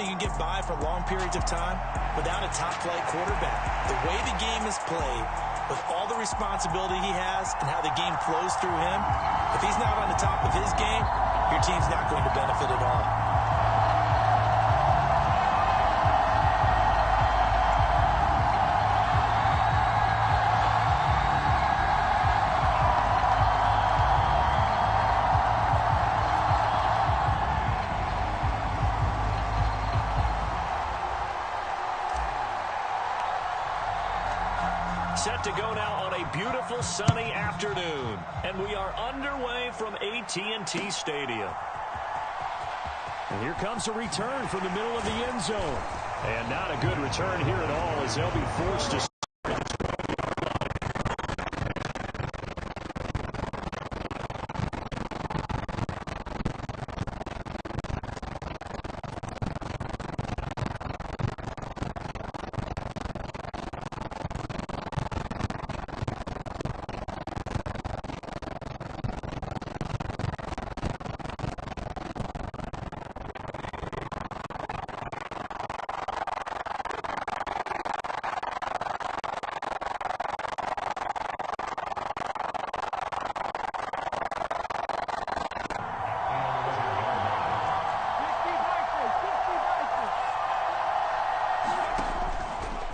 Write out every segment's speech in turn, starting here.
think you can get by for long periods of time without a top-flight quarterback. The way the game is played, with all the responsibility he has and how the game flows through him, if he's not on the top of his game, your team's not going to benefit at all. Set to go now on a beautiful sunny afternoon. And we are underway from AT&T Stadium. And here comes a return from the middle of the end zone. And not a good return here at all as they'll be forced to...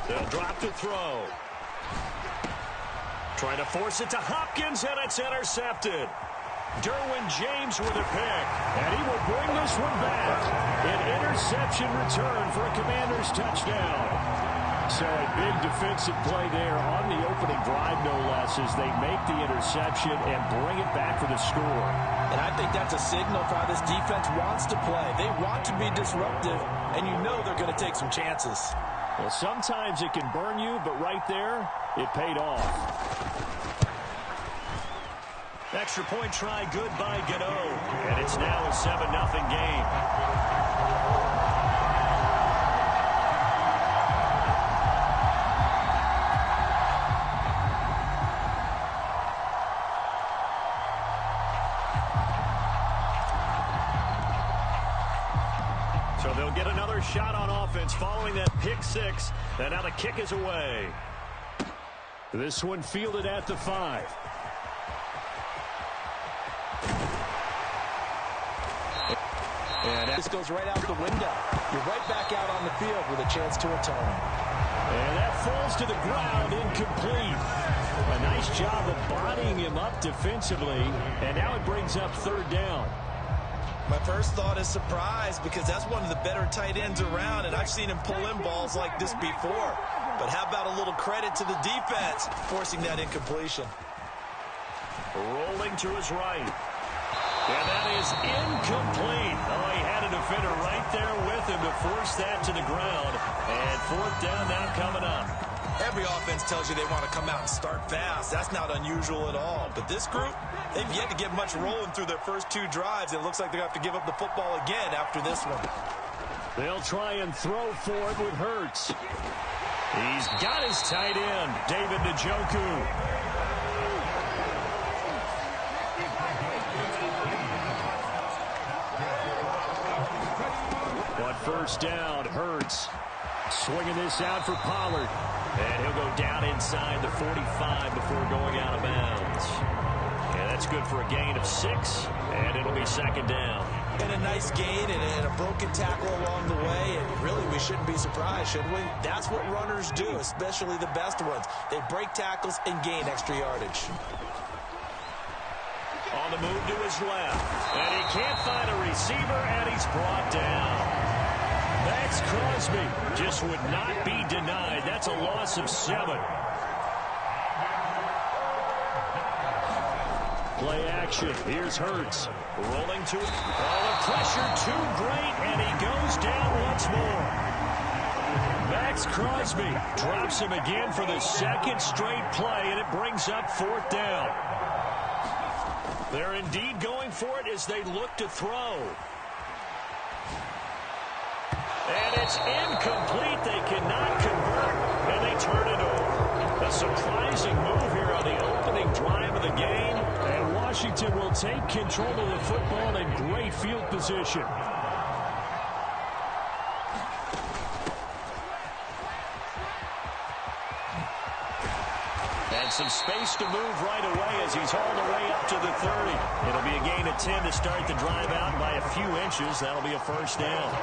They'll drop to throw. Trying to force it to Hopkins, and it's intercepted. Derwin James with a pick, and he will bring this one back. An interception return for a Commanders touchdown. So a big defensive play there on the opening drive, no less, as they make the interception and bring it back for the score. And I think that's a signal for how this defense wants to play. They want to be disruptive, and you know they're going to take some chances. Well, sometimes it can burn you, but right there, it paid off. Extra point try good by Gano. And it's now a 7-0 game. So they'll get another shot on offense following that pick six. And now the kick is away. This one fielded at the 5. And this goes right out the window. You're right back out on the field with a chance to atone. And that falls to the ground, incomplete. A nice job of bodying him up defensively. And now it brings up third down. My first thought is surprise, because that's one of the better tight ends around, and I've seen him pull in balls like this before. But how about a little credit to the defense forcing that incompletion? Rolling to his right. And that is incomplete. Oh, he had a defender right there with him to force that to the ground. And fourth down now coming up. Every offense tells you they want to come out and start fast. That's not unusual at all. But this group, they've yet to get much rolling through their first 2 drives. It looks like they're going to have to give up the football again after this one. They'll try and throw for it with Hurts. He's got his tight end, David Njoku. First down, Hurts swinging this out for Pollard. And he'll go down inside the 45 before going out of bounds. And that's good for a gain of 6, and it'll be second down. And a nice gain and a broken tackle along the way. And really, we shouldn't be surprised, should we? That's what runners do, especially the best ones. They break tackles and gain extra yardage. On the move to his left. And he can't find a receiver, and he's brought down. Max Crosby just would not be denied. That's a loss of 7. Play action. Here's Hurts. Rolling to it. Oh, the pressure too great, and he goes down once more. Max Crosby drops him again for the second straight play, and it brings up fourth down. They're indeed going for it as they look to throw. And it's incomplete. They cannot convert, and they turn it over. A surprising move here on the opening drive of the game. And Washington will take control of the football in great field position. And some space to move right away as he's hauled away up to the 30. It'll be a gain of 10 to start the drive out by a few inches. That'll be a first down.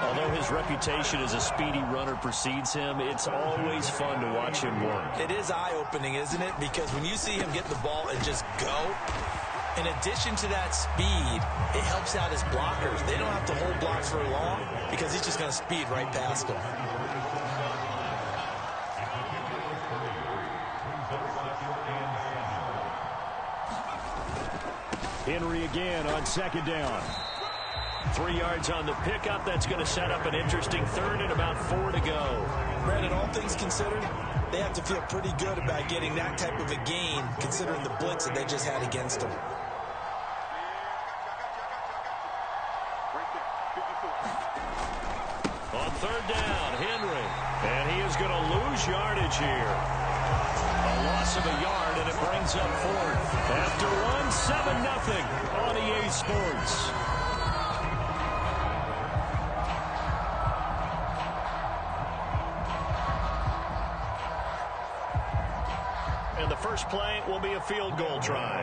Although his reputation as a speedy runner precedes him, it's always fun to watch him work. It is eye-opening, isn't it? Because when you see him get the ball and just go, in addition to that speed, it helps out his blockers. They don't have to hold blocks for long because he's just going to speed right past them. Henry again on second down. 3 yards on the pickup. That's going to set up an interesting third and about 4 to go. Brandon, all things considered, they have to feel pretty good about getting that type of a gain considering the blitz that they just had against them. On third down, Henry. And he is going to lose yardage here. A loss of a yard, and it brings up fourth. After one, 7-0 on EA Sports. And the first play will be a field goal try.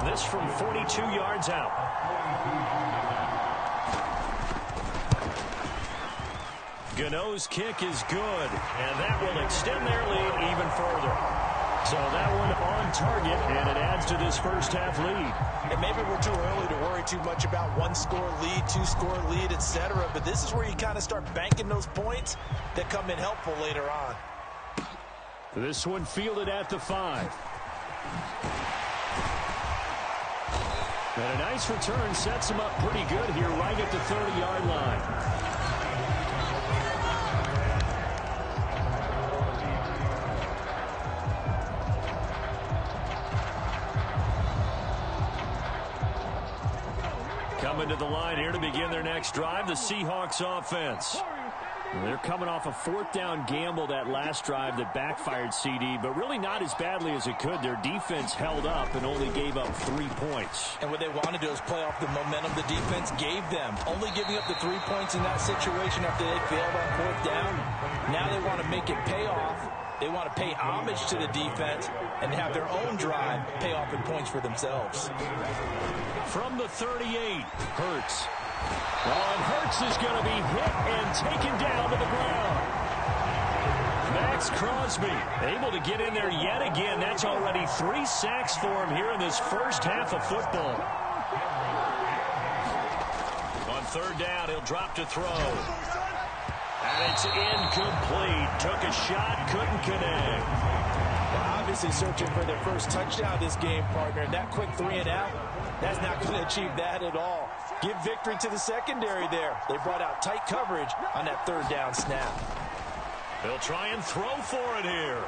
This from 42 yards out. Gano's kick is good, and that will extend their lead even further. So that one on target, and it adds to this first half lead. And maybe we're too early to worry too much about 1-score lead, 2-score lead, etc. But this is where you kind of start banking those points that come in helpful later on. This one fielded at the 5. And a nice return sets him up pretty good here right at the 30-yard line. Coming to the line here to begin their next drive, the Seahawks offense. They're coming off a 4th down gamble that last drive that backfired CD, but really not as badly as it could. Their defense held up and only gave up 3 points. And what they want to do is play off the momentum the defense gave them. Only giving up the 3 points in that situation after they failed on 4th down. Now they want to make it pay off. They want to pay homage to the defense and have their own drive pay off in points for themselves. From the 38, Hurts. And Hurts is going to be hit and taken down to the ground. Max Crosby able to get in there yet again. That's already 3 sacks for him here in this first half of football. On third down, he'll drop to throw. And it's incomplete. Took a shot, couldn't connect. Well, obviously searching for their first touchdown this game, partner. And that quick 3 and out, that's not going to achieve that at all. Give victory to the secondary there. They brought out tight coverage on that 3rd down snap. They'll try and throw for it here.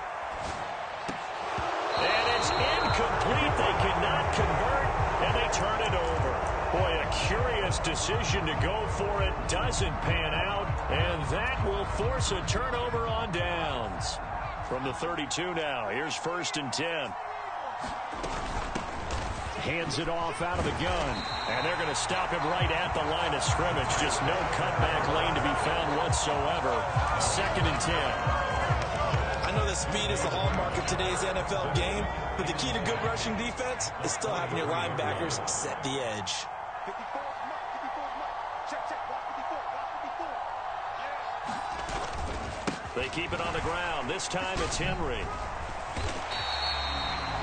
And it's incomplete. They cannot convert, and they turn it over. Boy, a curious decision to go for it. Doesn't pan out, and that will force a turnover on downs. From the 32 now, here's 1st and 10. Hands it off out of the gun, and they're going to stop him right at the line of scrimmage. Just no cutback lane to be found whatsoever. 2nd and 10. I know that speed is the hallmark of today's NFL game, but the key to good rushing defense is still having your linebackers set the edge. They keep it on the ground. This time it's Henry.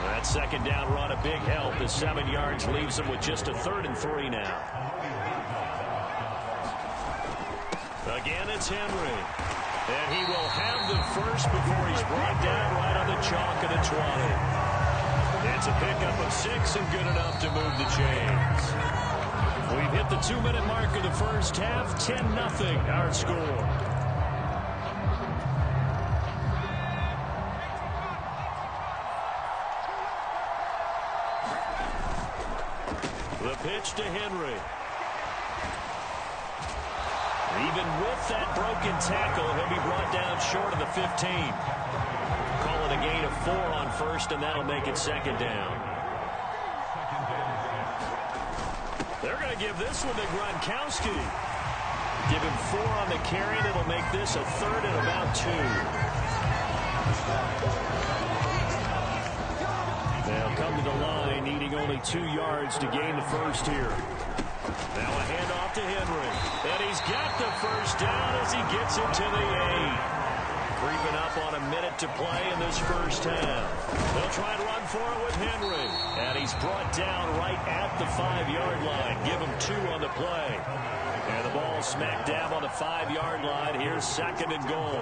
That 2nd down run a big help. The 7 yards leaves them with just a 3rd and 3 now. Again, it's Henry. And he will have the first before he's brought down right on the chalk of the 20. It's a pickup of 6 and good enough to move the chains. We've hit the 2-minute mark of the first half. 10-0 our score. The pitch to Henry. Even with that broken tackle, he'll be brought down short of the 15. Call it a gain of 4 on 1st, and that'll make it 2nd down. They're going to give this one to Gronkowski. Give him 4 on the carry, and it'll make this a 3rd and about 2. They'll come to the line, needing only 2 yards to gain the first here. Now a handoff to Henry. And he's got the first down as he gets it to the 8. Creeping up on a minute to play in this first half. They'll try and run for it with Henry. And he's brought down right at the 5-yard line. Give him 2 on the play. And the ball smack dab on the 5-yard line. Here's 2nd and goal.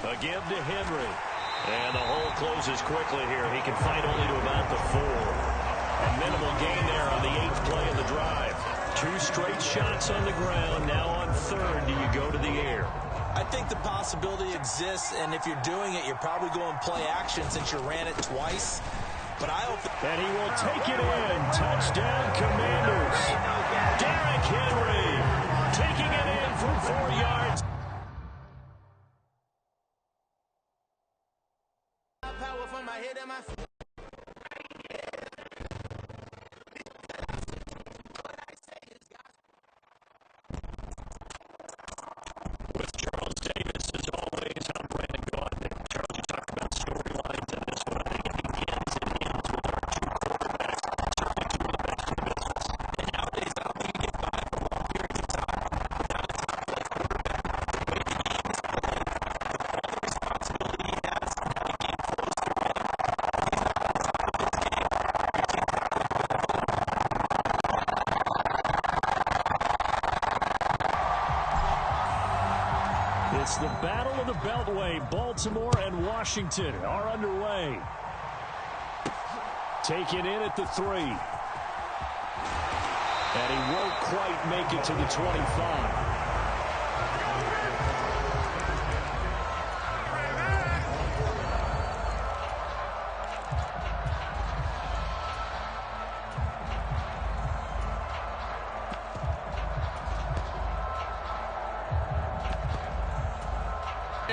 A give to Henry. And the hole closes quickly here. He can fight only to about the 4. A minimal gain there on the 8th play of the drive. 2 straight shots on the ground. Now on 3rd, do you go to the air? I think the possibility exists, and if you're doing it, you're probably going play action since you ran it twice. But I hope and he will take it in. Touchdown, Commanders. Derrick Henry taking it in from 4 yards. Power from my head and my feet. With Charles Davis, as always, I'm Brandon Gaudin. Charles, you talked about storylines in this one. I think it begins and ends with our 2 quarterbacks. Certainly 2 of the best in the business. And nowadays, I don't think you get by for long periods of time without a top-play quarterback. The way the game is played, all the responsibility he has, and how the game flows through him. He's not on top of his game. Your team's not going to win. It's the Battle of the Beltway. Baltimore and Washington are underway. Taken in at the 3. And he won't quite make it to the 25.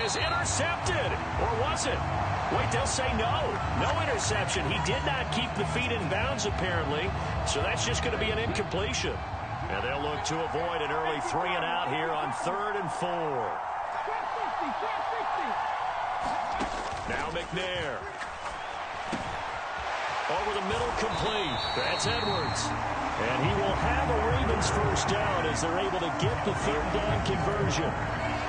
Is intercepted, or was it? Wait, they'll say no. No interception. He did not keep the feet in bounds, apparently, so that's just going to be an incompletion. And they'll look to avoid an early 3 and out here on 3rd and 4. Now McNair. Over the middle, complete. That's Edwards. And he will have a Ravens first down as they're able to get the 3rd down conversion.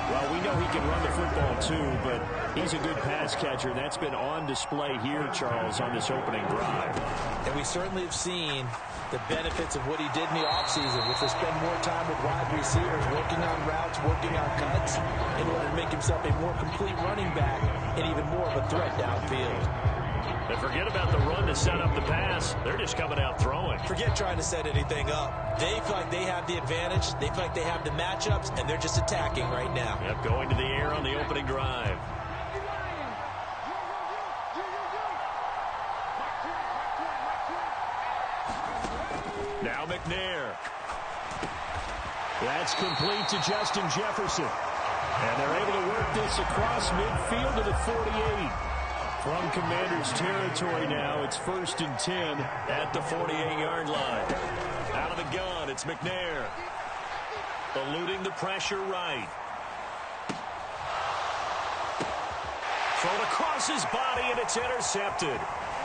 Well, we know he can run the football, too, but he's a good pass catcher. That's been on display here, Charles, on this opening drive. And we certainly have seen the benefits of what he did in the offseason, which was spend more time with wide receivers, working on routes, working on cuts, in order to make himself a more complete running back and even more of a threat downfield. And forget about the run to set up the pass. They're just coming out throwing. Forget trying to set anything up. They feel like they have the advantage. They feel like they have the matchups, and they're just attacking right now. Yep, going to the air on the opening drive. Now McNair. That's complete to Justin Jefferson. And they're able to work this across midfield to the 48. From Commanders territory now, it's 1st and 10 at the 48-yard line. Out of the gun, it's McNair. Eluding the pressure right. Thrown across his body, and it's intercepted.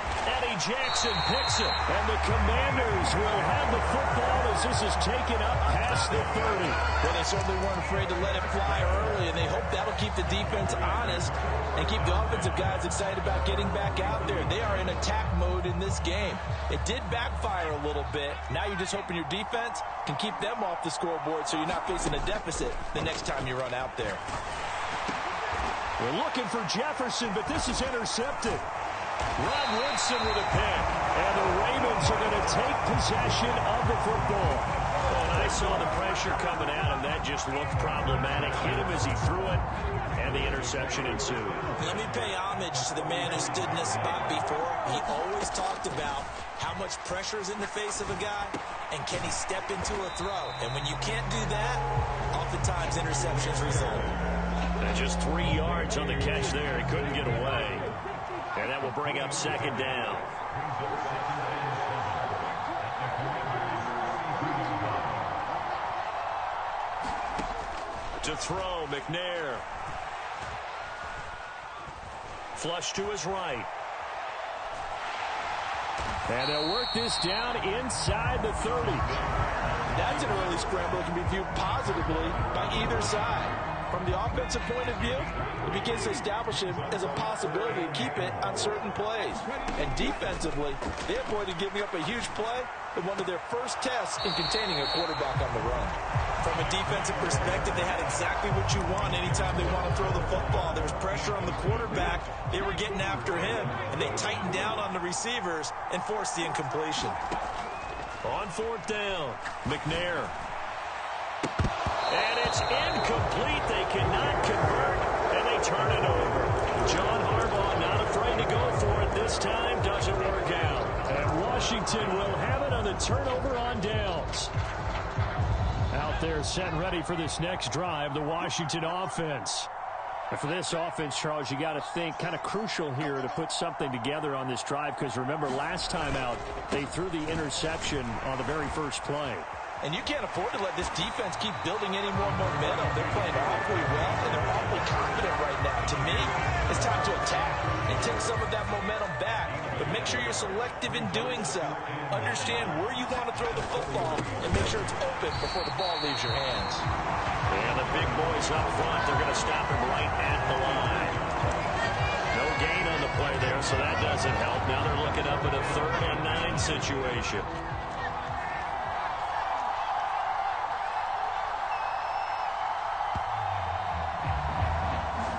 Eddie Jackson picks it, and the Commanders will have the football as this is taken up past the 30. Well, they certainly weren't afraid to let it fly early, and they hope that'll keep the defense honest and keep the offensive guys excited about getting back out there. They are in attack mode in this game. It did backfire a little bit. Now you're just hoping your defense can keep them off the scoreboard so you're not facing a deficit the next time you run out there. We're looking for Jefferson, but this is intercepted. Rod Woodson with a pick. And the Ravens are going to take possession of the football. When I saw the pressure coming at him, that just looked problematic. Hit him as he threw it, and the interception ensued. Let me pay homage to the man who stood in this spot before. He always talked about how much pressure is in the face of a guy, and can he step into a throw. And when you can't do that, oftentimes interceptions result. And just 3 yards on the catch there. He couldn't get away. And that will bring up 2nd down. To throw, McNair. Flush to his right. And they'll work this down inside the 30. That's an early scramble that can be viewed positively by either side. From the offensive point of view, it begins to establish him as a possibility to keep it on certain plays. And defensively, they avoided giving up a huge play in one of their first tests in containing a quarterback on the run. From a defensive perspective, they had exactly what you want anytime they want to throw the football. There was pressure on the quarterback. They were getting after him, and they tightened down on the receivers and forced the incompletion. On fourth down, McNair. And it's incomplete. They cannot convert, and they turn it over. John Harbaugh not afraid to go for it this time. Doesn't work out. And Washington will have it on the turnover on downs. Out there set and ready for this next drive, the Washington offense. And for this offense, Charles, you got to think kind of crucial here to put something together on this drive, because remember last time out they threw the interception on the very first play. And you can't afford to let this defense keep building any more momentum. They're playing awfully well, and they're awfully confident right now. To me, it's time to attack and take some of that momentum back. But make sure you're selective in doing so. Understand where you want to throw the football and make sure it's open before the ball leaves your hands. And the big boys up front, they're going to stop him right at the line. No gain on the play there, so that doesn't help. Now they're looking up at a 3rd and 9 situation.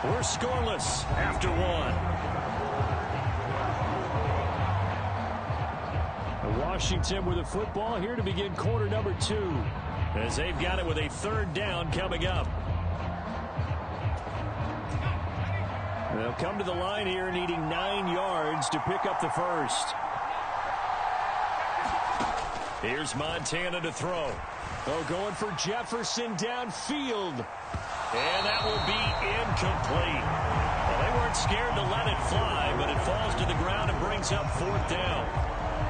We're scoreless after one. Washington with the football here to begin quarter number 2, as they've got it with a 3rd down coming up. They'll come to the line here needing 9 yards to pick up the first. Here's Montana to throw. Oh, going for Jefferson downfield. And that will be incomplete. Well, they weren't scared to let it fly, but it falls to the ground and brings up 4th down.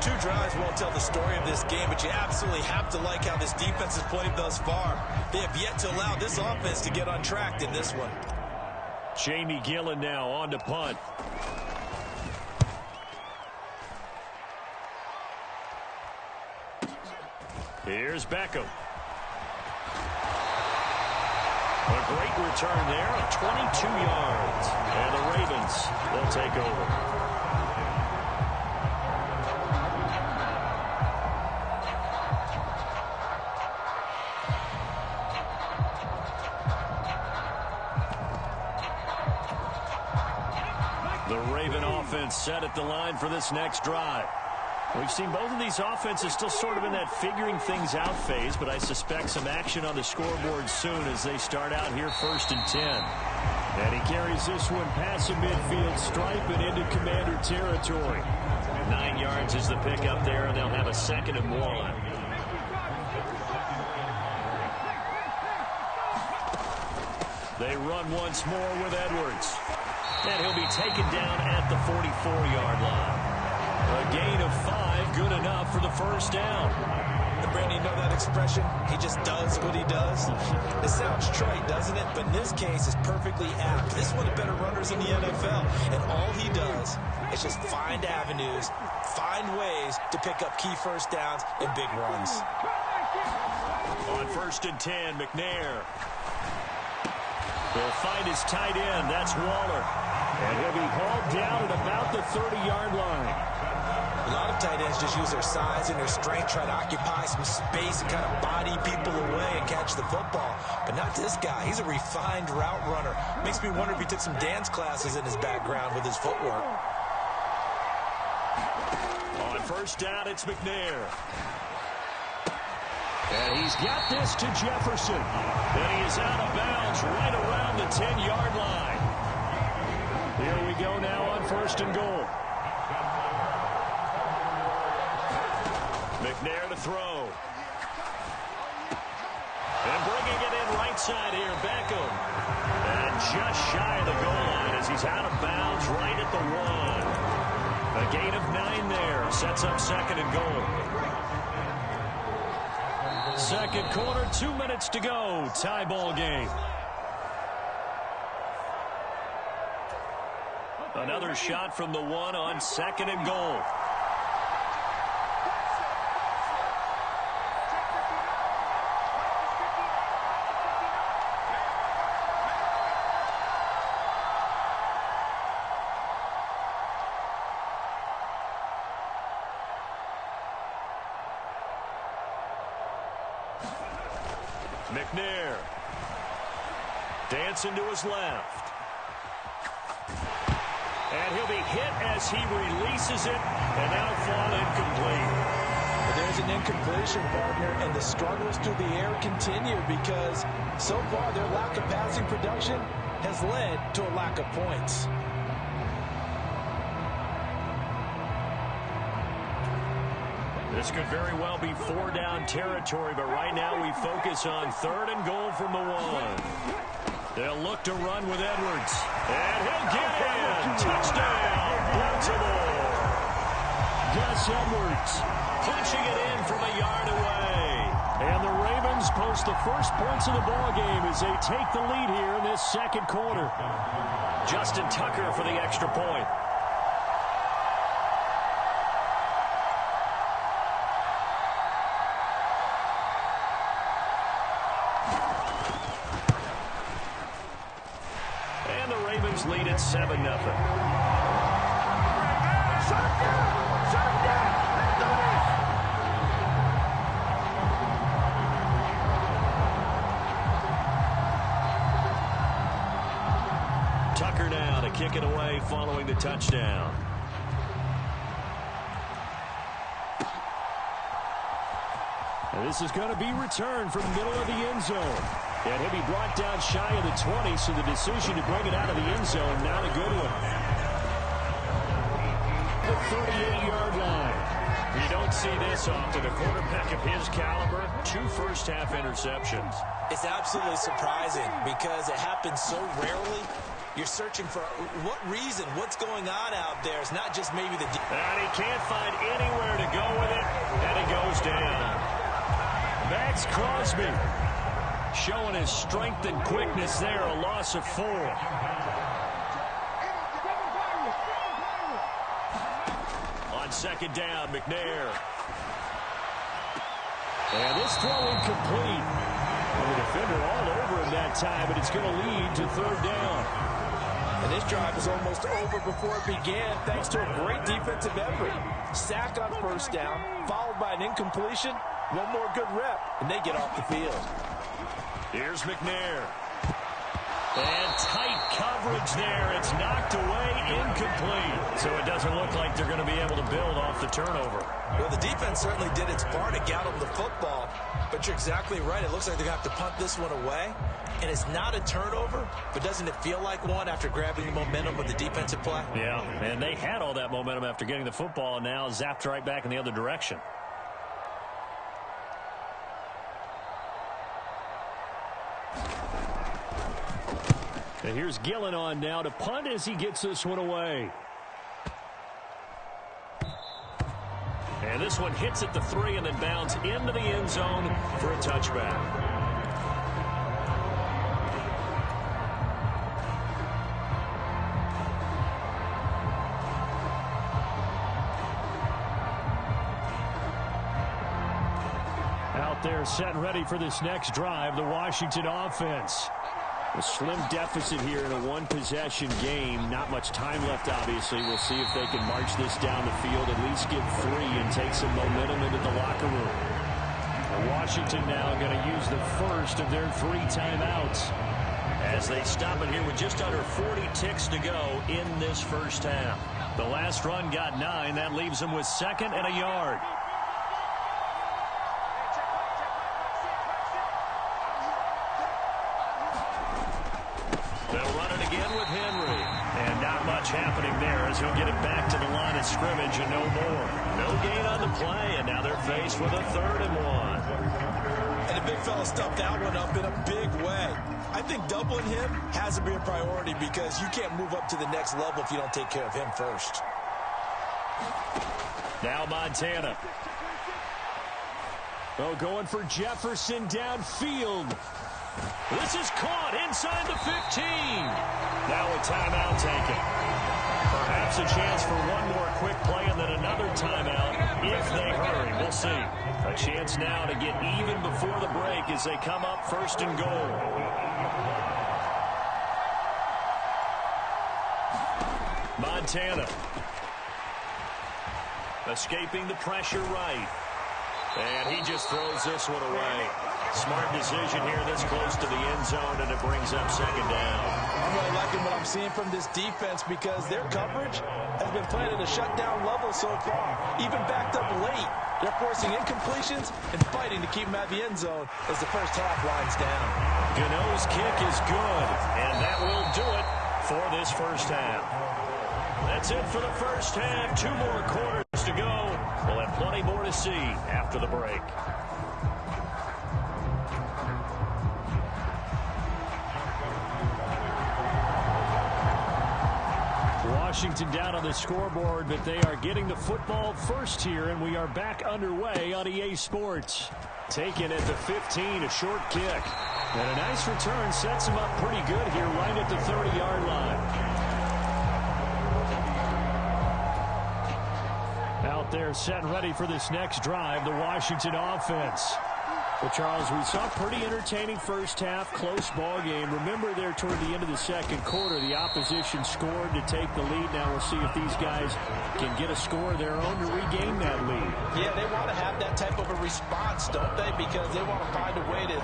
2 drives won't tell the story of this game, but you absolutely have to like how this defense has played thus far. They have yet to allow this offense to get untracked in this one. Jamie Gillen now on to punt. Here's Beckham. A great return there of 22 yards. And the Ravens, they'll take over. The Raven offense set at the line for this next drive. We've seen both of these offenses still sort of in that figuring things out phase, but I suspect some action on the scoreboard soon as they start out here 1st and 10. And he carries this one past the midfield stripe and into Commander territory. 9 yards is the pickup there, and they'll have a 2nd and 1. They run once more with Edwards. And he'll be taken down at the 44-yard line. A gain of 5, good enough for the 1st down. And Brandon, you know that expression? He just does what he does. It sounds trite, doesn't it? But in this case, it's perfectly apt. This is one of the better runners in the NFL. And all he does is just find avenues, find ways to pick up key 1st downs and big runs. On 1st and 10, McNair. He'll find his tight end. That's Waller. And he'll be hauled down at about the 30-yard line. A lot of tight ends just use their size and their strength, try to occupy some space and kind of body people away and catch the football. But not this guy. He's a refined route runner. Makes me wonder if he took some dance classes in his background with his footwork. On 1st down, it's McNair. And he's got this to Jefferson. And he is out of bounds right around the 10-yard line. Here we go now on 1st and goal. McNair to throw. And bringing it in right side here, Beckham. And just shy of the goal line as he's out of bounds right at the 1. A gain of 9 there. Sets up 2nd and goal. 2nd quarter, 2 minutes to go. Tie ball game. Another shot from the 1 on 2nd and goal. McNair. Dancing to his left. And he'll be hit as he releases it, and that'll fall incomplete. But there's an incompletion, partner, and the struggles through the air continue because so far their lack of passing production has led to a lack of points. This could very well be 4-down territory, but right now we focus on 3rd and goal from the 1. They'll look to run with Edwards. And he'll get in. Touchdown, Baltimore. Gus Edwards punching it in from a yard away. And the Ravens post the first points of the ballgame as they take the lead here in this second quarter. Justin Tucker for the extra point. Lead at 7-0. Tucker now to kick it away following the touchdown. And this is going to be returned from the middle of the end zone. And he'll be brought down shy of the 20, so the decision to bring it out of the end zone, not a good one. The 38-yard line. You don't see this often. A quarterback of his caliber, 2 first-half interceptions. It's absolutely surprising because it happens so rarely. You're searching for what reason, what's going on out there. It's not just maybe the... And he can't find anywhere to go with it, and it goes down. Max Crosby showing his strength and quickness there, a loss of 4. On 2nd down, McNair. And this throw incomplete. And the defender all over him that time, but it's going to lead to 3rd down. And this drive is almost over before it began, thanks to a great defensive effort. Sack on 1st down, followed by an incompletion. One more good rep, and they get off the field. Here's McNair. And tight coverage there. It's knocked away, incomplete. So it doesn't look like they're going to be able to build off the turnover. Well, the defense certainly did its part to get them the football. But you're exactly right. It looks like they're going to have to punt this one away. And it's not a turnover, but doesn't it feel like one after grabbing the momentum with the defensive play? Yeah, and they had all that momentum after getting the football, and now zapped right back in the other direction. And here's Gillen on now to punt as he gets this one away. And this one hits at the 3 and then bounds into the end zone for a touchback. Out there set and ready for this next drive, the Washington offense. A slim deficit here in a one-possession game. Not much time left, obviously. We'll see if they can march this down the field, at least get 3 and take some momentum into the locker room. And Washington now going to use the first of their 3 timeouts as they stop it here with just under 40 ticks to go in this first half. The last run got 9. That leaves them with 2nd and a yard. They'll run it again with Henry. And not much happening there as he'll get it back to the line of scrimmage and no more. No gain on the play, and now they're faced with a 3rd and 1. And the big fella stuffed that one up in a big way. I think doubling him has to be a priority because you can't move up to the next level if you don't take care of him first. Now Montana. Oh, going for Jefferson downfield. This is caught inside the 15. Now a timeout taken. Perhaps a chance for one more quick play and then another timeout if they hurry. We'll see. A chance now to get even before the break as they come up 1st and goal. Montana. Escaping the pressure right. And he just throws this one away. Smart decision here this close to the end zone, and it brings up second down. I'm really liking what I'm seeing from this defense because their coverage has been playing at a shutdown level so far. Even backed up late, they're forcing incompletions and fighting to keep them at the end zone as the first half winds down. Gano's kick is good, and that will do it for this first half. That's it for the first half. 2 more quarters to go. We'll have plenty more to see after the break. Washington down on the scoreboard, but they are getting the football first here, and we are back underway on EA Sports. Taken at the 15, a short kick. And a nice return sets him up pretty good here right at the 30-yard line. Out there set and ready for this next drive, the Washington offense. Well, Charles, we saw a pretty entertaining first half, close ball game. Remember there toward the end of the second quarter, the opposition scored to take the lead. Now we'll see if these guys can get a score of their own to regain that lead. Yeah, they want to have that type of a response, don't they? Because they want to find a way to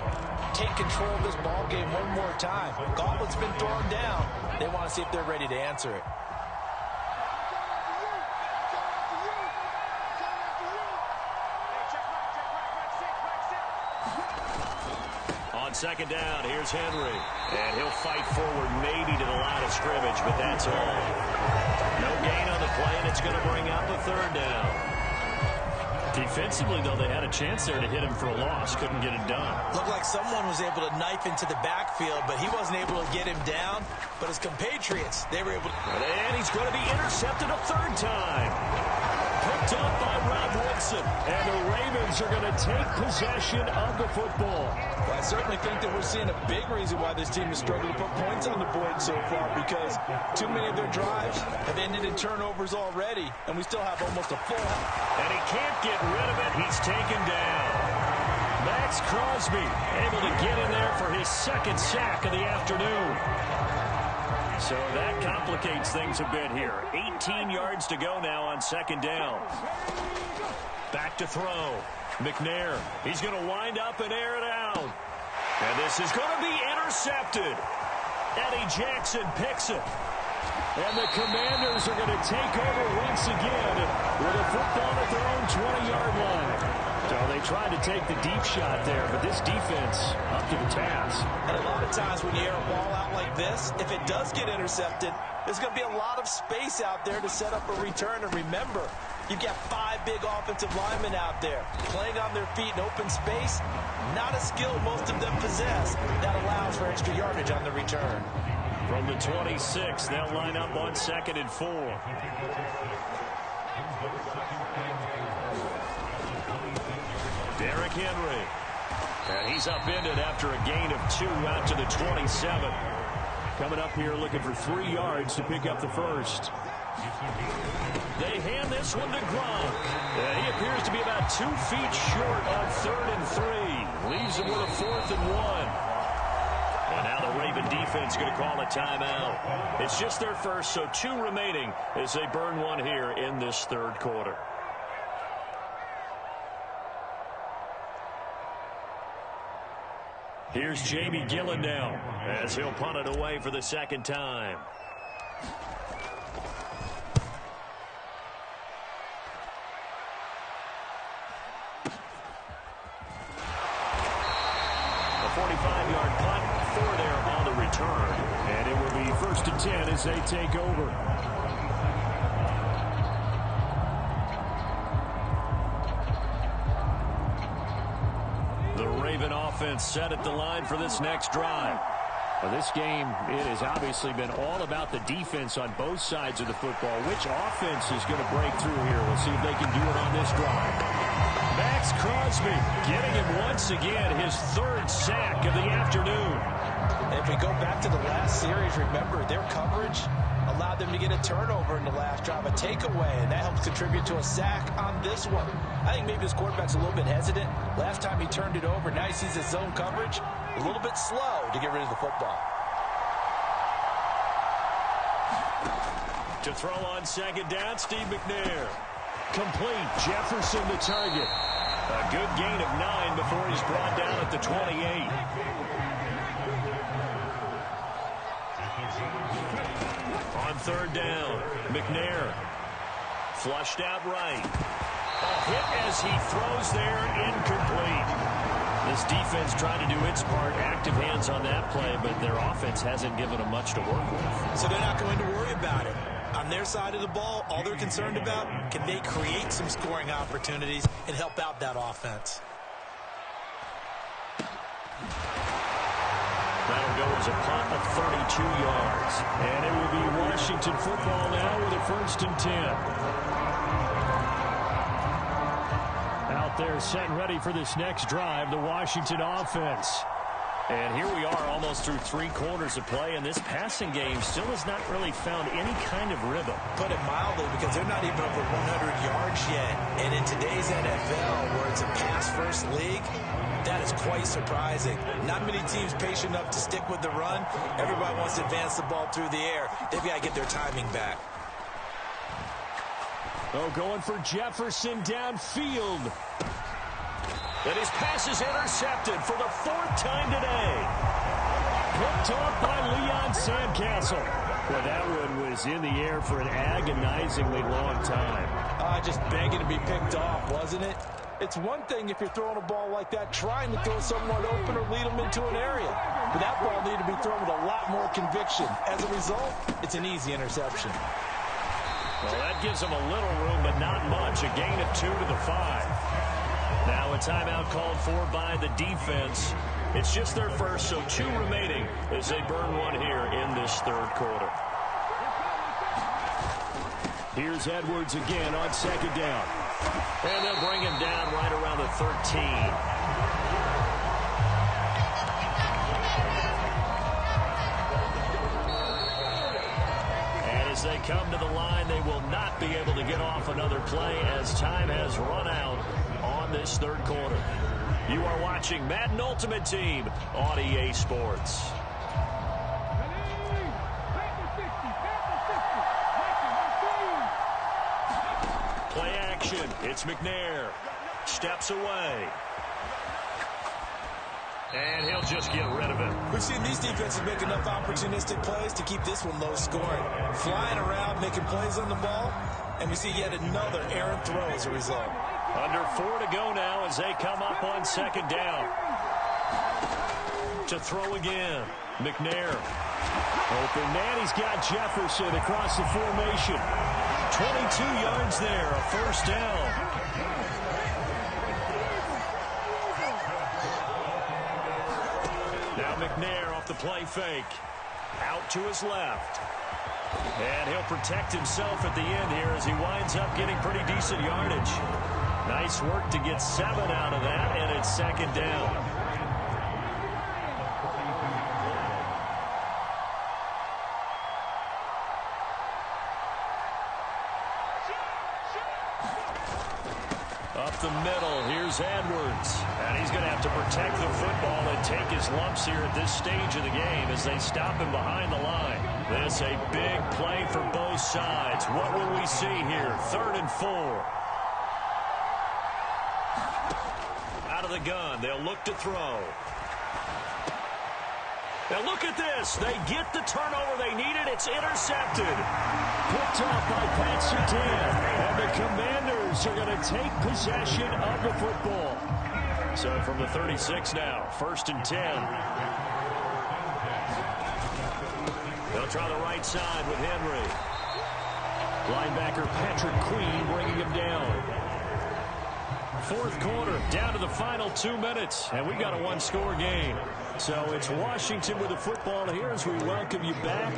take control of this ball game one more time. Gauntlet's been thrown down. They want to see if they're ready to answer it. Second down, here's Henry. And he'll fight forward maybe to the line of scrimmage, but that's all. No gain on the play, and it's going to bring up a third down. Defensively, though, they had a chance there to hit him for a loss. Couldn't get it done. Looked like someone was able to knife into the backfield, but he wasn't able to get him down. But his compatriots, they were able to... And he's going to be intercepted a third time. Picked up by Rob Woodson. And the Ravens are going to take possession of the football. Well, I certainly think that we're seeing a big reason why this team has struggled to put points on the board so far, because too many of their drives have ended in turnovers already, and we still have almost a full half. And he can't get rid of it. He's taken down. Max Crosby able to get in there for his second sack of the afternoon. So that complicates things a bit here. 18 yards to go now on second down. Back to throw. McNair, he's going to wind up and air it out. And this is going to be intercepted. Eddie Jackson picks it. And the Commanders are going to take over once again with a football at their own 20-yard line. So they tried to take the deep shot there, but this defense up to the task. And a lot of times when you air a ball out like this, if it does get intercepted, there's going to be a lot of space out there to set up a return. And remember, you've got 5 big offensive linemen out there playing on their feet in open space. Not a skill most of them possess. That allows for extra yardage on the return. From the 26, they'll line up on 2nd and 4. Derrick Henry. And he's upended after a gain of 2 out to the 27. Coming up here looking for 3 yards to pick up the first. They hand this one to Gronk. And he appears to be about 2 feet short on 3rd and 3. Leaves him with a 4th and 1. And now the Raven defense going to call a timeout. It's just their first, so 2 remaining as they burn one here in this third quarter. Here's Jamie Gillen now as he'll punt it away for the second time. A 45-yard punt, 4 there on the return. And it will be 1st and 10 as they take over. The Raven offense set at the line for this next drive. Well, this game, it has obviously been all about the defense on both sides of the football. Which offense is going to break through here? We'll see if they can do it on this drive. Max Crosby getting him once again, his 3rd sack of the afternoon. If we go back to the last series, remember, their coverage allowed them to get a turnover in the last drive, a takeaway, and that helps contribute to a sack on this one. I think maybe his quarterback's a little bit hesitant. Last time he turned it over, now he sees his zone coverage a little bit slow to get rid of the football. To throw on 2nd down, Steve McNair. Complete. Jefferson the target. A good gain of 9 before he's brought down at the 28. On third down, McNair. Flushed out right. A hit as he throws there, incomplete. This defense trying to do its part, active hands on that play, but their offense hasn't given them much to work with. So they're not going to worry about it. On their side of the ball, all they're concerned about, can they create some scoring opportunities and help out that offense? That'll go as a punt of 32 yards. And it will be Washington football now with a 1st and 10. Out there set and ready for this next drive, the Washington offense. And here we are almost through 3 quarters of play, and this passing game still has not really found any kind of rhythm. Put it mildly, because they're not even over 100 yards yet. And in today's NFL, where it's a pass-first league, that is quite surprising. Not many teams patient enough to stick with the run. Everybody wants to advance the ball through the air. They've got to get their timing back. Oh, going for Jefferson downfield. And his pass is intercepted for the 4th time today. Picked off by Leon Sandcastle. Well, that one was in the air for an agonizingly long time. Just begging to be picked off, wasn't it? It's one thing if you're throwing a ball like that, trying to throw someone open or lead them into an area. But that ball needed to be thrown with a lot more conviction. As a result, it's an easy interception. Well, that gives them a little room, but not much. A gain of 2 to the 5. Now a timeout called for by the defense. It's just their first, so 2 remaining as they burn one here in this 3rd quarter. Here's Edwards again on 2nd down. And they'll bring him down right around the 13. As they come to the line, they will not be able to get off another play as time has run out on this 3rd quarter. You are watching Madden Ultimate Team on EA Sports. Play action. It's McNair. Steps away. And he'll just get rid of it. We've seen these defenses make enough opportunistic plays to keep this one low scoring. Flying around, making plays on the ball, and we see yet another errant throw as a result. Under 4 to go now as they come up on 2nd down. To throw again. McNair. Open man, he's got Jefferson across the formation. 22 yards there, a 1st down. Now McNair off the play fake. Out to his left. And he'll protect himself at the end here as he winds up getting pretty decent yardage. Nice work to get 7 out of that, and it's 2nd down. Up the middle, here's Edwards. And he's going to have to protect the football and take his lumps here at this stage of the game as they stop him behind the line. This a big play for both sides. What will we see here? 3rd and 4. Out of the gun, they'll look to throw. Now look at this. They get the turnover they needed. It's intercepted. Picked off by Pat Surtain. And the Commanders are going to take possession of the football. So from the 36 now, 1st and 10. They'll try the right side with Henry. Linebacker Patrick Queen bringing him down. 4th quarter, down to the final 2 minutes, and we've got a 1-score game. So it's Washington with the football here as we welcome you back.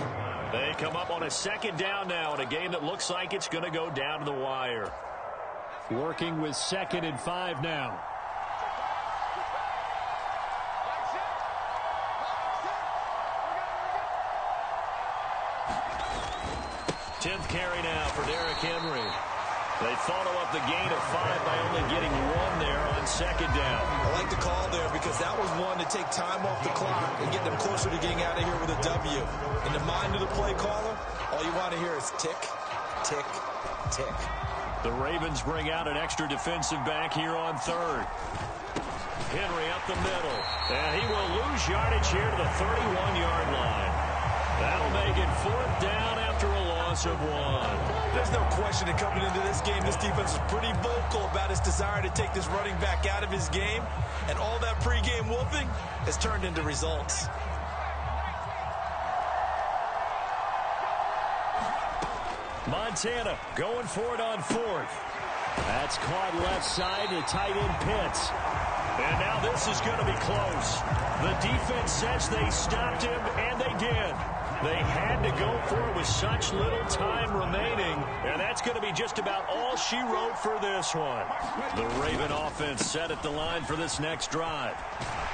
They come up on a 2nd down now in a game that looks like it's going to go down to the wire. Working with 2nd and 5 now. Tenth carry now for Derrick Henry. They follow up the gain of 5 by only getting 1 there on 2nd down. I like the call there because that was one to take time off the clock and get them closer to getting out of here with a W. In the mind of the play caller, all you want to hear is tick, tick, tick. The Ravens bring out an extra defensive back here on third. Henry up the middle. And he will lose yardage here to the 31-yard line. That'll make it 4th down after a loss of 1. There's no question that coming into this game, this defense is pretty vocal about its desire to take this running back out of his game. And all that pregame whooping has turned into results. Montana going for it on 4th. That's caught left side to tight end Pitts. And now this is going to be close. The defense says they stopped him, and they did. They had to go for it with such little time remaining, and that's going to be just about all she wrote for this one. The Raven offense set at the line for this next drive.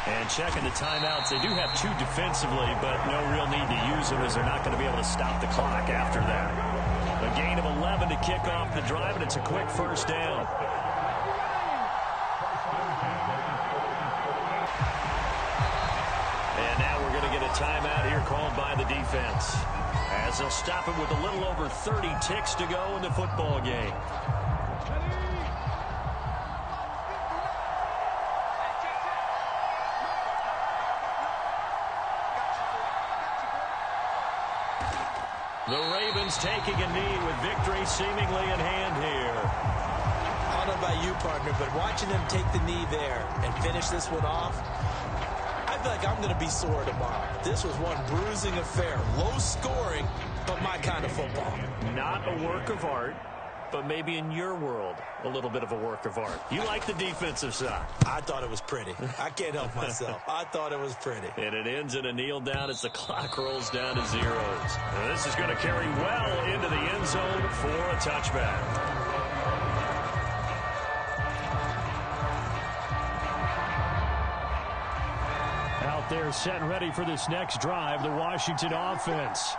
And checking the timeouts, they do have 2 defensively, but no real need to use them as they're not going to be able to stop the clock after that. A gain of 11 to kick off the drive, and it's a quick 1st down. And now we're going to get a timeout here called by the defense, as they'll stop it with a little over 30 ticks to go in the football game. The Ravens taking a knee with victory seemingly in hand here. I don't know about you, partner, but watching them take the knee there and finish this one off, I feel like I'm going to be sore tomorrow. This was one bruising affair. Low scoring, but my kind of football. Not a work of art, but maybe in your world, a little bit of a work of art. You like the defensive side. I thought it was pretty. I can't help myself. I thought it was pretty. And it ends in a kneel down as the clock rolls down to zeros. And this is going to carry well into the end zone for a touchback. Out there set and ready for this next drive, the Washington offense.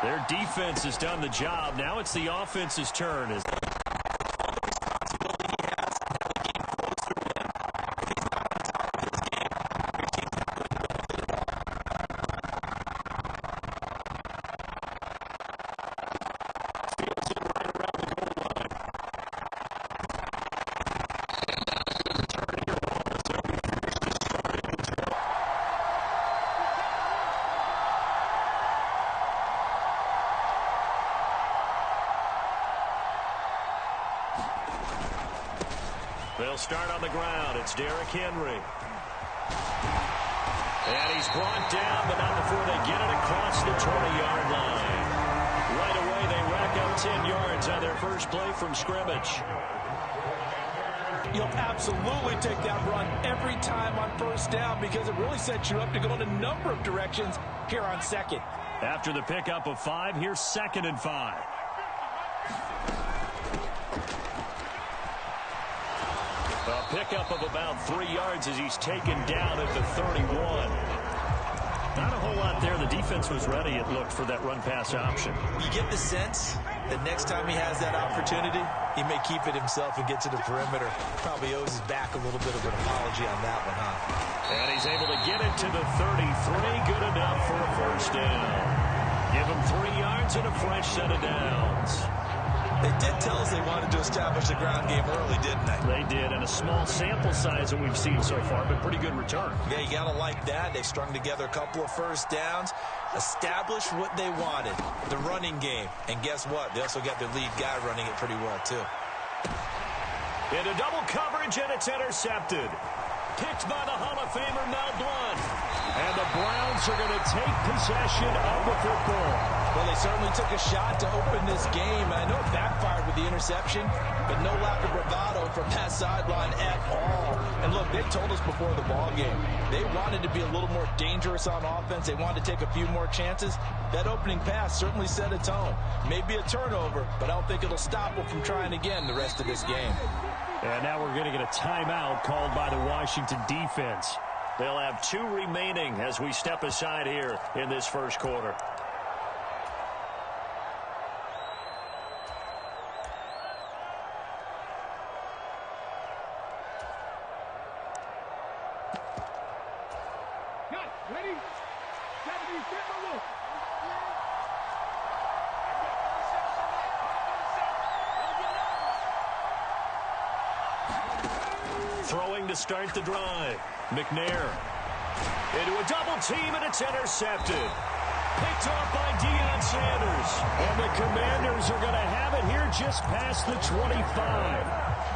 Their defense has done the job. Now it's the offense's turn. They'll start on the ground. It's Derrick Henry. And he's brought down, but not before they get it across the 20-yard line. Right away, they rack up 10 yards on their first play from scrimmage. You'll absolutely take that run every time on 1st down because it really sets you up to go in a number of directions here on 2nd. After the pickup of 5, here's 2nd and 5. A pickup of about 3 yards as he's taken down at the 31. Not a whole lot there. The defense was ready, it looked, for that run-pass option. You get the sense that next time he has that opportunity, he may keep it himself and get to the perimeter. Probably owes his back a little bit of an apology on that one, huh? And he's able to get it to the 33. Good enough for a 1st down. Give him 3 yards and a fresh set of downs. They did tell us they wanted to establish the ground game early, didn't they? They did, and a small sample size that we've seen so far, but pretty good return. Yeah, you got to like that. They strung together a couple of 1st downs, established what they wanted, the running game. And guess what? They also got their lead guy running it pretty well, too. Into double coverage, and it's intercepted. Picked by the Hall of Famer Mel Blount. And the Browns are going to take possession of the football. Well, they certainly took a shot to open this game. I know it backfired with the interception, but no lack of bravado from that sideline at all. And look, they told us before the ball game, they wanted to be a little more dangerous on offense. They wanted to take a few more chances. That opening pass certainly set a tone. Maybe a turnover, but I don't think it'll stop them from trying again the rest of this game. And now we're going to get a timeout called by the Washington defense. They'll have 2 remaining as we step aside here in this first quarter. Ready? 70, get Throwing to start the drive. McNair into a double team, and it's intercepted. Picked off by Deion Sanders. And the Commanders are going to have it here just past the 25.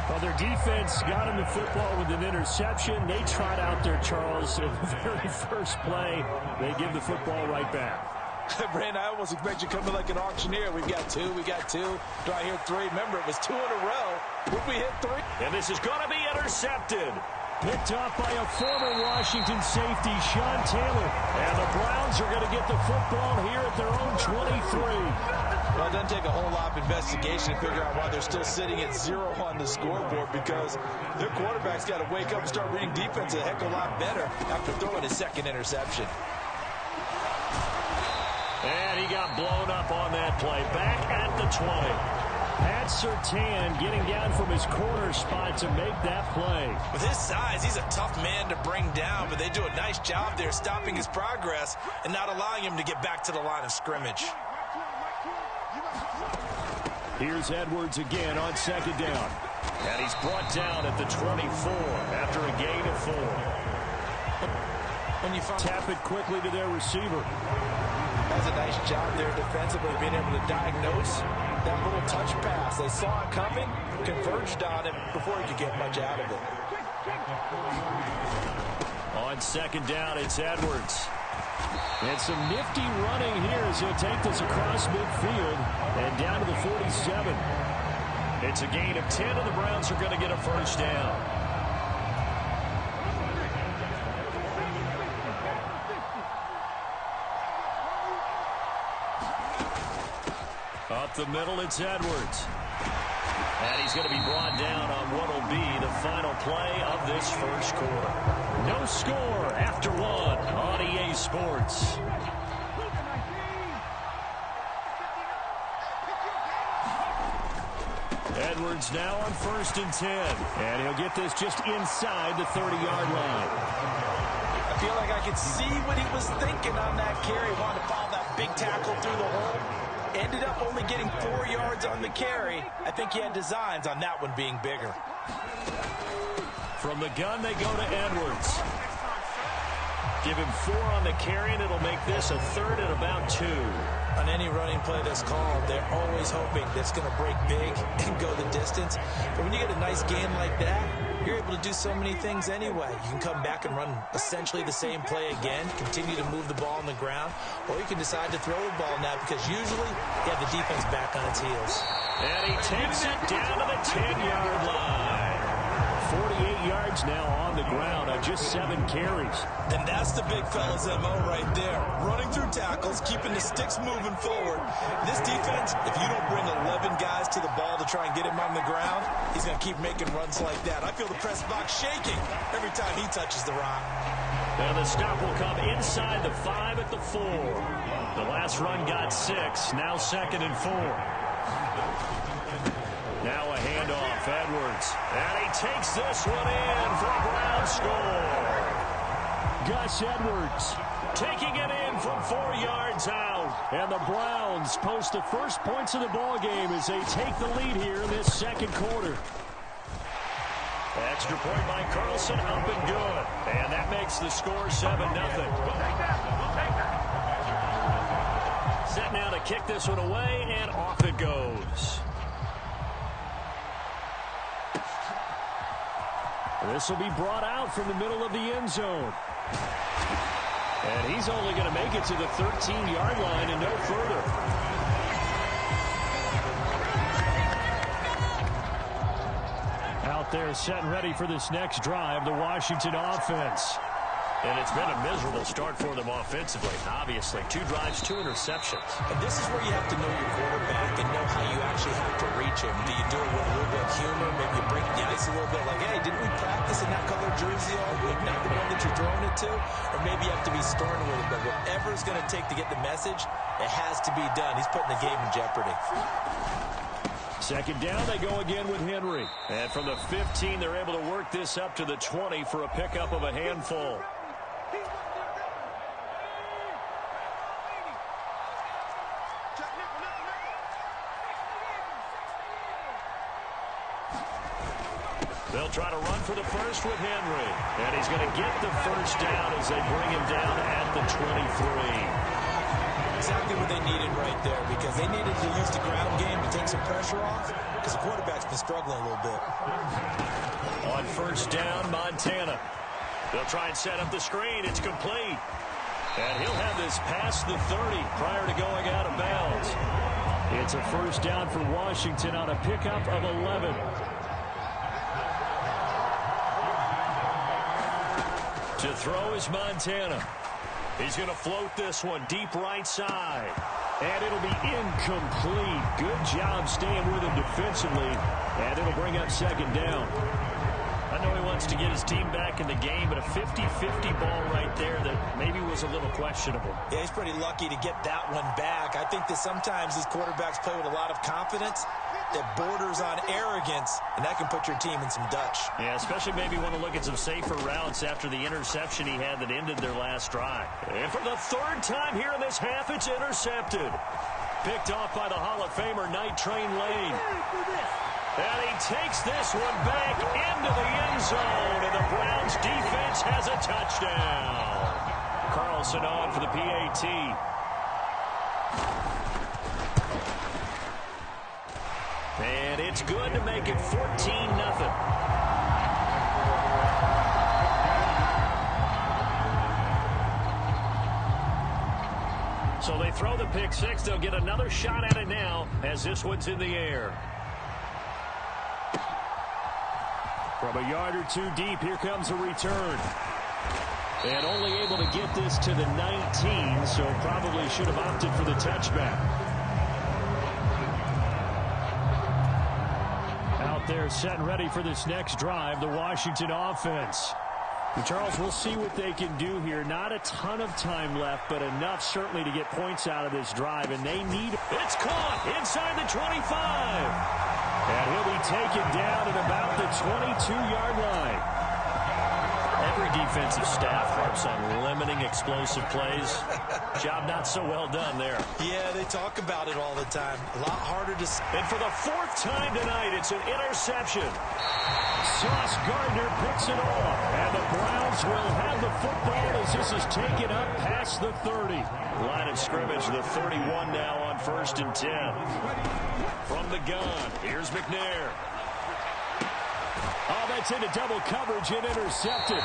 Well, their defense got him the football with an interception. They tried out there, Charles, in the very first play. They give the football right back. Brandon, I almost expect you coming like an auctioneer. We've got two. Do I hear three? Remember, it was 2 in a row. Would we hit 3? And this is going to be intercepted. Picked off by a former Washington safety, Sean Taylor. And the Browns are going to get the football here at their own 23. Well, it doesn't take a whole lot of investigation to figure out why they're still sitting at 0 on the scoreboard, because their quarterback's got to wake up and start reading defense a heck of a lot better after throwing his second interception. And he got blown up on that play. Back at the 20. Pat Surtain getting down from his corner spot to make that play. With his size, he's a tough man to bring down, but they do a nice job there stopping his progress and not allowing him to get back to the line of scrimmage. Here's Edwards again on second down. And he's brought down at the 24 after a gain of 4. When you tap it quickly to their receiver. Does a nice job there defensively, being able to diagnose that little touch pass. They saw it coming, converged on it before he could get much out of it. On second down, it's Edwards. And some nifty running here as he'll take this across midfield and down to the 47. It's a gain of 10, and the Browns are going to get a first down. Up the middle, it's Edwards. And he's going to be brought down on what will be the final play of this first quarter. No score after 1 on EA Sports. Edwards now on 1st and 10. And he'll get this just inside the 30-yard line. I feel like I could see what he was thinking on that carry. Wanted to follow that big tackle through the hole. Ended up only getting 4 yards on the carry. I think he had designs on that one being bigger. From the gun, they go to Edwards. Give him 4 on the carry, and it'll make this a 3rd and about 2. On any running play that's called, they're always hoping that's going to break big and go the distance. But when you get a nice gain like that, you're able to do so many things anyway. You can come back and run essentially the same play again, continue to move the ball on the ground, or you can decide to throw the ball now because usually you have the defense back on its heels. And he takes it down to the 10-yard line. 48 yards now on the ground on just 7 carries. And that's the big fella's MO right there. Running through tackles, keeping the sticks moving forward. This defense, if you don't bring 11 guys to the ball to try and get him on the ground, he's going to keep making runs like that. I feel the press box shaking every time he touches the rock. And the stop will come inside the 5 at the 4. The last run got 6, now 2nd and 4. Now a handoff, Edwards. And he takes this one in for a Brown score. Gus Edwards taking it in from 4 yards out. And the Browns post the first points of the ball game as they take the lead here in this second quarter. Extra point by Carlson, up and good. And that makes the score 7-0. Set now to kick this one away, and off it goes. This will be brought out from the middle of the end zone. And he's only going to make it to the 13-yard line and no further. Out there set and ready for this next drive, the Washington offense. And it's been a miserable start for them offensively. Obviously, 2 drives, 2 interceptions. And this is where you have to know your quarterback and know how you actually have to reach him. Do you do it with a little bit of humor? Maybe you break the ice a little bit like, hey, didn't we practice in that color jersey all week? Not the one that you're throwing it to? Or maybe you have to be stern with it. But whatever it's going to take to get the message, it has to be done. He's putting the game in jeopardy. Second down, they go again with Henry. And from the 15, they're able to work this up to the 20 for a pickup of a handful. They'll try to run for the first with Henry. And he's going to get the first down as they bring him down at the 23. Exactly what they needed right there, because they needed to use the ground game to take some pressure off, because the quarterback's been struggling a little bit. On first down, Montana. They'll try and set up the screen. It's complete. And he'll have this past the 30 prior to going out of bounds. It's a first down for Washington on a pickup of 11. To throw is Montana. He's going to float this one deep right side. And it'll be incomplete. Good job staying with him defensively. And it'll bring up second down. I know he wants to get his team back in the game, but a 50-50 ball right there that maybe was a little questionable. Yeah, he's pretty lucky to get that one back. I think that sometimes these quarterbacks play with a lot of confidence that borders on arrogance, and that can put your team in some Dutch. Yeah, especially maybe want to look at some safer routes after the interception he had that ended their last drive. And for the third time here in this half, it's intercepted. Picked off by the Hall of Famer, Night Train Lane. And he takes this one back into the end zone, and the Browns defense has a touchdown. Carlson on for the PAT. And it's good to make it 14-0. So they throw the pick six. They'll get another shot at it now as this one's in the air. From a yard or two deep, here comes a return. And only able to get this to the 19, so probably should have opted for the touchback. Out there set and ready for this next drive, the Washington offense. And Charles, we'll see what they can do here. Not a ton of time left, but enough certainly to get points out of this drive, and they need it. It's caught inside the 25. And he'll be taken down at about the 22-yard line. Every defensive staff harps on limiting explosive plays. Job not so well done there. Yeah, they talk about it all the time. A lot harder to... And for the fourth time tonight, it's an interception. Sauce Gardner picks it off. And the Browns will have the football as this is taken up past the 30. Line of scrimmage, the 31 now on 1st and 10. From the gun, here's McNair. Oh, that's into double coverage and intercepted.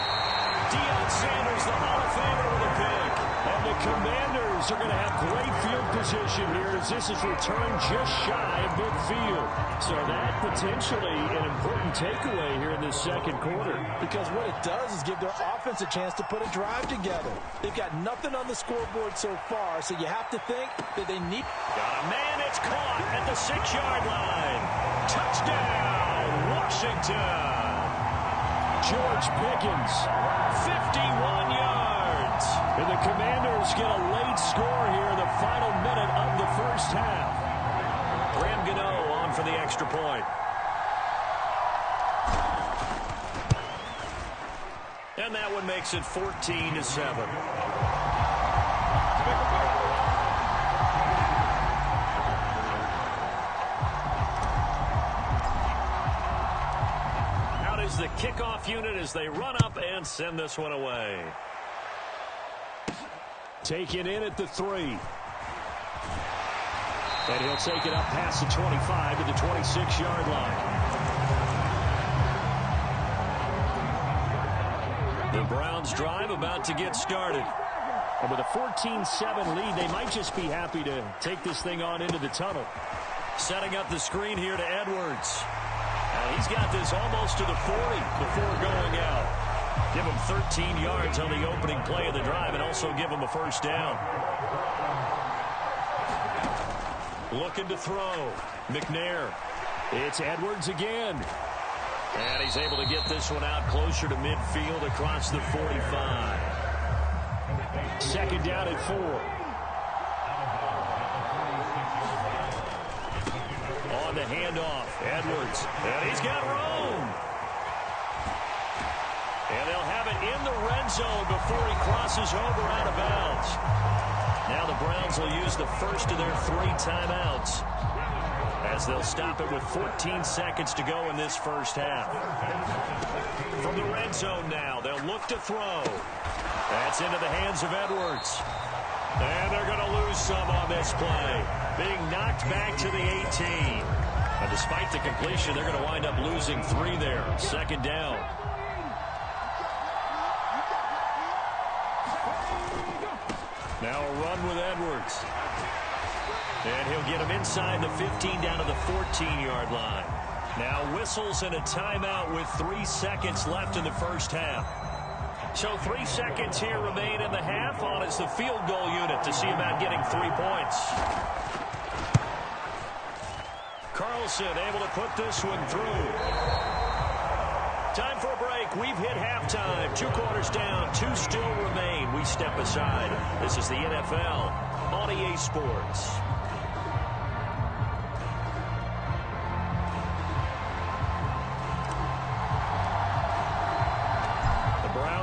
Deion Sanders, the Hall of Famer, with a pick. And the Commanders are going to have great field position here as this is returned just shy of midfield. So that potentially an important takeaway here in this second quarter. Because what it does is give their offense a chance to put a drive together. They've got nothing on the scoreboard so far, so you have to think that they need... Got a man, it's caught at the 6-yard line. Touchdown, Washington. George Pickens, 51 yards. And the Commanders get a late score here in the final minute of the first half. Graham Gano on for the extra point. And that one makes it 14-7. The kickoff unit as they run up and send this one away. Taken in at the 3. And he'll take it up past the 25 to the 26-yard line. The Browns drive about to get started. And with a 14-7 lead, they might just be happy to take this thing on into the tunnel. Setting up the screen here to Edwards. He's got this almost to the 40 before going out. Give him 13 yards on the opening play of the drive and also give him a first down. Looking to throw. McNair. It's Edwards again. And he's able to get this one out closer to midfield across the 45. Second down at 4. On the handoff, Edwards, and he's got room. And they'll have it in the red zone before he crosses over out of bounds. Now the Browns will use the first of their 3 timeouts. as they'll stop it with 14 seconds to go in this first half. From the red zone now, they'll look to throw. That's into the hands of Edwards. And they're going to lose some on this play, being knocked back to the 18. And despite the completion, they're going to wind up losing 3 there. Second down. Now a run with Edwards. And he'll get him inside the 15 down to the 14-yard line. Now whistles and a timeout with 3 seconds left in the first half. So 3 seconds here remain in the half. On is the field goal unit to see about getting 3 points. Carlson able to put this one through. Time for a break. We've hit halftime. 2 quarters down. 2 still remain. We step aside. This is the NFL on EA Sports.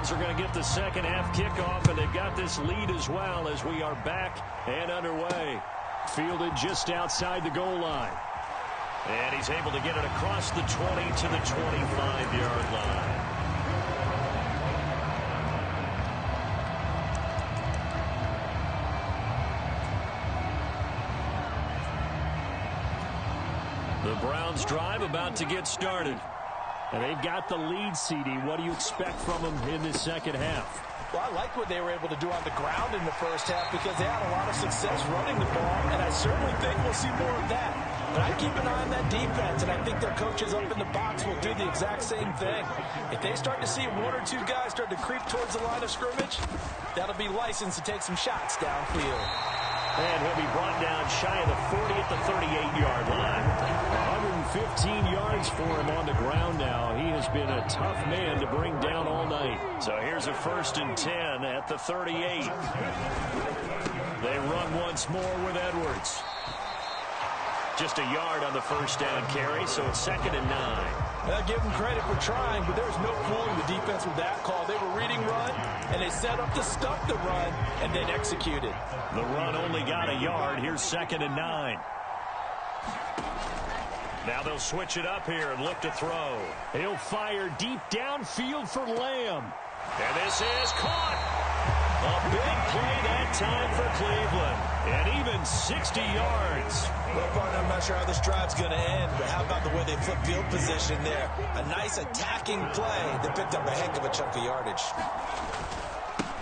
Are going to get the second half kickoff, and they've got this lead as well as we are back and underway. Fielded just outside the goal line. And he's able to get it across the 20 to the 25-yard line. The Browns drive about to get started. And they've got the lead, CD. What do you expect from them in this second half? Well, I like what they were able to do on the ground in the first half because they had a lot of success running the ball, and I certainly think we'll see more of that. But I keep an eye on that defense, and I think their coaches up in the box will do the exact same thing. If they start to see 1 or 2 guys start to creep towards the line of scrimmage, that'll be licensed to take some shots downfield. And he'll be brought down shy of the 40 at the 38-yard line. 115 yards for him on the ground now. He has been a tough man to bring down all night. So here's a 1st and 10 at the 38. They run once more with Edwards. Just a yard on the first down carry, so it's 2nd and 9. I'll give them credit for trying, but there's no fooling the defense with that call. They were reading run, and they set up to stop the run, and then executed. The run only got a yard. Here's 2nd and 9. Now they'll switch it up here and look to throw. He'll fire deep downfield for Lamb. And this is caught. A big play that time for Cleveland. And even 60 yards. Well, partner, I'm not sure how this drive's going to end, but how about the way they flip field position there? A nice attacking play that picked up a heck of a chunk of yardage.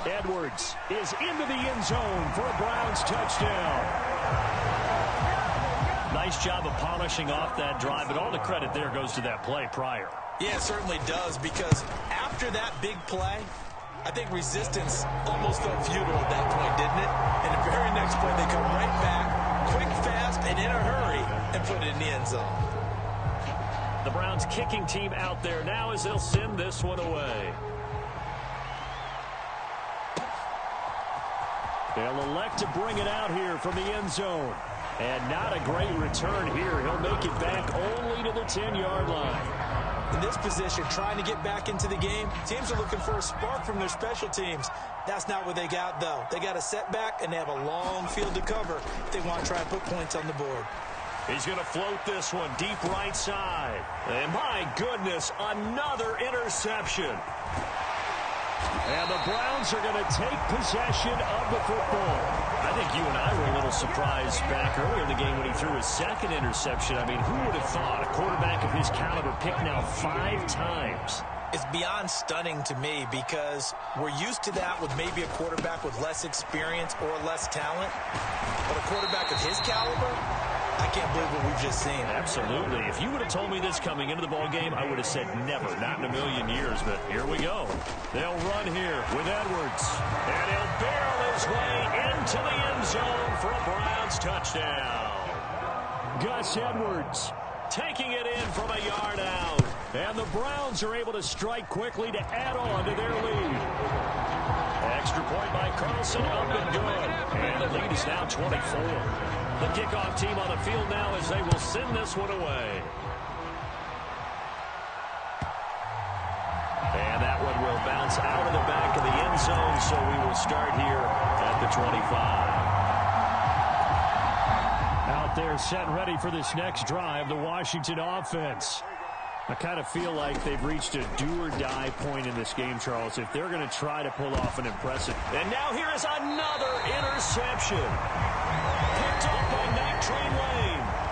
Edwards is into the end zone for a Browns touchdown. Nice job of polishing off that drive, but all the credit there goes to that play prior. Yeah, it certainly does, because after that big play, I think resistance almost felt futile at that point, didn't it? And the very next play, they come right back, quick, fast, and in a hurry, and put it in the end zone. The Browns kicking team out there now as they'll send this one away. They'll elect to bring it out here from the end zone. And not a great return here. He'll make it back only to the 10-yard line. In this position, trying to get back into the game, teams are looking for a spark from their special teams. That's not what they got, though. They got a setback, and they have a long field to cover if they want to try and put points on the board. He's going to float this one deep right side. And my goodness, another interception. And the Browns are going to take possession of the football. I think you and I were a little surprised back earlier in the game when he threw his 2nd interception. I mean, who would have thought a quarterback of his caliber picked now 5 times? It's beyond stunning to me because we're used to that with maybe a quarterback with less experience or less talent. But a quarterback of his caliber, I can't believe what we've just seen. Absolutely. If you would have told me this coming into the ball game, I would have said never, not in a million years. But here we go. They'll run here with Edwards. And he'll barrel his way into the end zone for a Browns touchdown. Gus Edwards taking it in from a yard out. And the Browns are able to strike quickly to add on to their lead. Extra point by Carlson, up and good. And the lead is now 24. The kickoff team on the field now as they will send this one away. And that one will bounce out of the back of the end zone, so we will start here at the 25. Out there set ready for this next drive, the Washington offense. I kind of feel like they've reached a do-or-die point in this game, Charles, if they're going to try to pull off an impressive. And now here is another interception. Picked up by Matt Train Lane.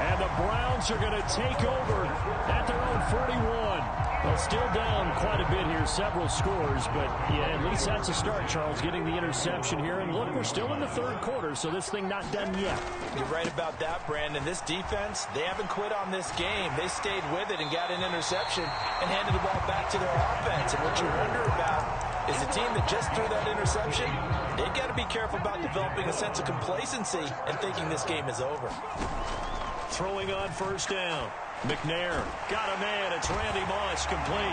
And the Browns are going to take over at their own 41. Well, still down quite a bit here, several scores, but yeah, at least that's a start, Charles, getting the interception here. And look, we're still in the third quarter, so this thing not done yet. You're right about that, Brandon. This defense, they haven't quit on this game. They stayed with it and got an interception and handed the ball back to their offense. And what you wonder about is a team that just threw that interception, they've got to be careful about developing a sense of complacency and thinking this game is over. Throwing on first down. McNair got a man. It's Randy Moss complete.